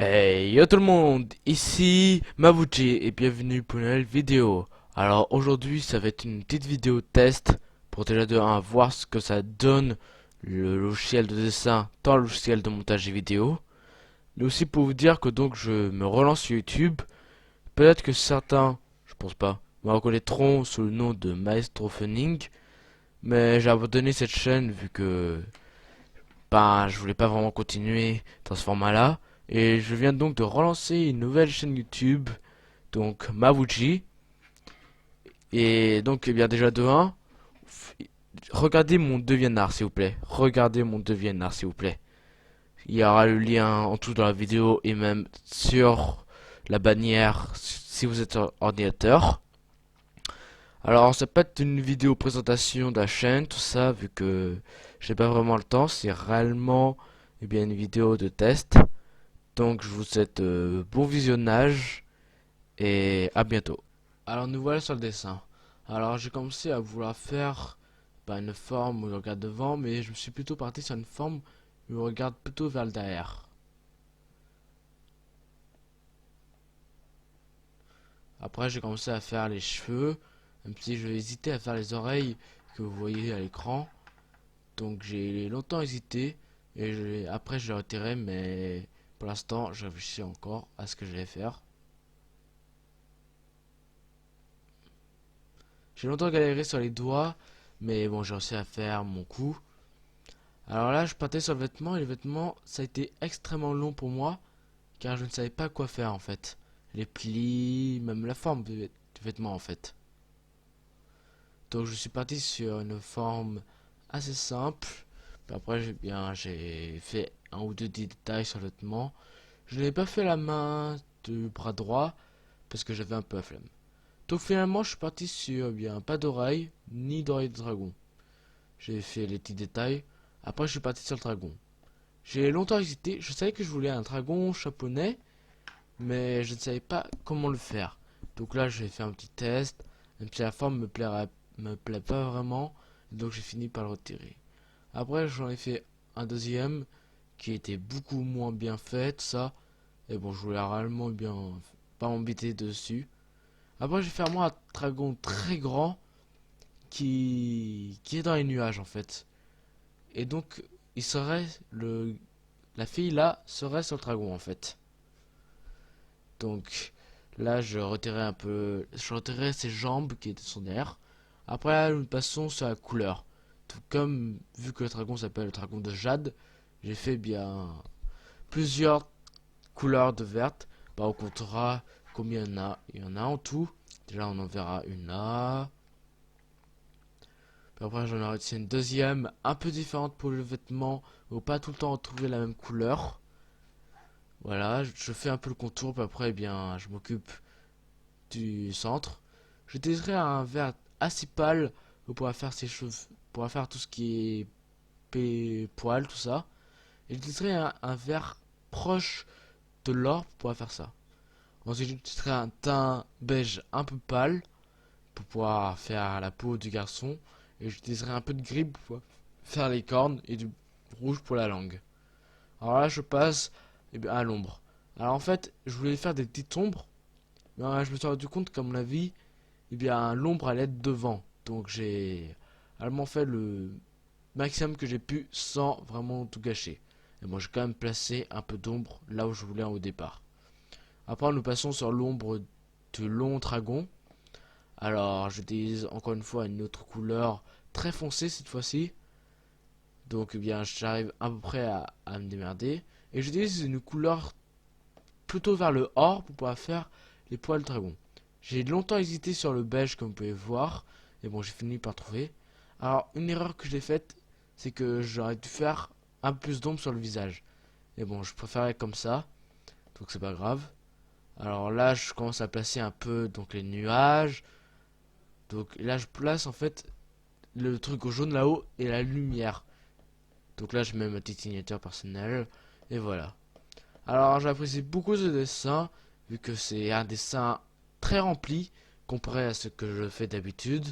Hey yo tout le monde, ici Mabuchi et bienvenue pour une nouvelle vidéo. Alors aujourd'hui ça va être une petite vidéo test pour déjà de 1 voir ce que ça donne le logiciel de dessin dans le logiciel de montage vidéo. Mais aussi pour vous dire que donc je me relance sur YouTube. Peut-être que certains, je pense pas, me reconnaîtront sous le nom de Maestro Funning. Mais j'ai abandonné cette chaîne vu que je voulais pas vraiment continuer dans ce format-là. Et je viens donc de relancer une nouvelle chaîne YouTube, donc Mabuchi. Et donc, eh bien, déjà de 1, regardez mon DeviantArt s'il vous plaît. Regardez mon DeviantArt s'il vous plaît. Il y aura le lien en dessous dans la vidéo et même sur la bannière si vous êtes sur ordinateur. Alors, ça peut être une vidéo présentation de la chaîne, tout ça, vu que j'ai pas vraiment le temps. C'est réellement, eh bien, une vidéo de test. Donc je vous souhaite bon visionnage et à bientôt. Alors nous voilà sur le dessin. Alors j'ai commencé à vouloir faire une forme où je regarde devant, mais je me suis plutôt parti sur une forme où je regarde plutôt vers le derrière. Après j'ai commencé à faire les cheveux, même si je hésitais à faire les oreilles que vous voyez à l'écran. Donc j'ai longtemps hésité et après je l'ai retiré, mais pour l'instant je réfléchis encore à ce que je vais faire. J'ai longtemps galéré sur les doigts, mais bon, j'ai réussi à faire mon coup. Alors là, je partais sur le vêtement, et le vêtement, ça a été extrêmement long pour moi, car je ne savais pas quoi faire en fait. Les plis, même la forme du vêtement en fait. Donc je suis parti sur une forme assez simple. Puis après, j'ai fait un ou deux détails sur le vêtement. Je n'ai pas fait la main du bras droit, parce que j'avais un peu la flemme. Donc finalement, je suis parti sur pas d'oreille, ni d'oreille de dragon. J'ai fait les petits détails. Après, je suis parti sur le dragon. J'ai longtemps hésité. Je savais que je voulais un dragon japonais, mais je ne savais pas comment le faire. Donc là, j'ai fait un petit test. Même si la forme me plaît pas vraiment, donc j'ai fini par le retirer. Après, j'en ai fait un deuxième qui était beaucoup moins bien fait, tout ça. Et bon, je voulais réellement bien pas m'embêter dessus. Après, j'ai fait moi un dragon très grand qui est dans les nuages en fait. Et donc, il serait la fille là serait sur le dragon en fait. Donc là, je retirais ses jambes qui étaient son derrière. Après, là, nous passons sur la couleur. Tout comme vu que le dragon s'appelle le dragon de Jade, j'ai fait plusieurs couleurs de verte. Bah, on comptera combien il y en a. Il y en a en tout. Déjà, on en verra une là. Puis après, j'en ai une deuxième, un peu différente pour le vêtement, où pas tout le temps retrouver la même couleur. Voilà, je fais un peu le contour, puis après, je m'occupe du centre. Je désirais un vert assez pâle pour pouvoir faire ses cheveux, pour pouvoir faire tout ce qui est poils, tout ça. Et je désirais un vert proche de l'or pour pouvoir faire ça. Ensuite, je désirais un teint beige un peu pâle pour pouvoir faire la peau du garçon. Et je désirais un peu de gris pour pouvoir faire les cornes et du rouge pour la langue. Alors là, je passe à l'ombre. Alors en fait, je voulais faire des petites ombres, mais je me suis rendu compte qu'à mon avis, l'ombre allait être devant. Donc j'ai allemand fait le maximum que j'ai pu sans vraiment tout gâcher. Et bon, j'ai quand même placé un peu d'ombre là où je voulais au départ. Après, nous passons sur l'ombre de long dragon. Alors, je j'utilise encore une fois une autre couleur très foncée cette fois-ci. Donc, j'arrive à peu près à me démerder. Et j'utilise une couleur plutôt vers le or pour pouvoir faire les poils dragon. J'ai longtemps hésité sur le beige comme vous pouvez voir. Et bon, j'ai fini par trouver. Alors, une erreur que j'ai faite, c'est que j'aurais dû faire un peu plus d'ombre sur le visage. Et bon, je préférais comme ça. Donc, c'est pas grave. Alors là, je commence à placer un peu donc les nuages. Donc là, je place en fait le truc au jaune là-haut et la lumière. Donc là, je mets ma petite signature personnelle. Et voilà. Alors, j'apprécie beaucoup ce dessin, vu que c'est un dessin très rempli, comparé à ce que je fais d'habitude.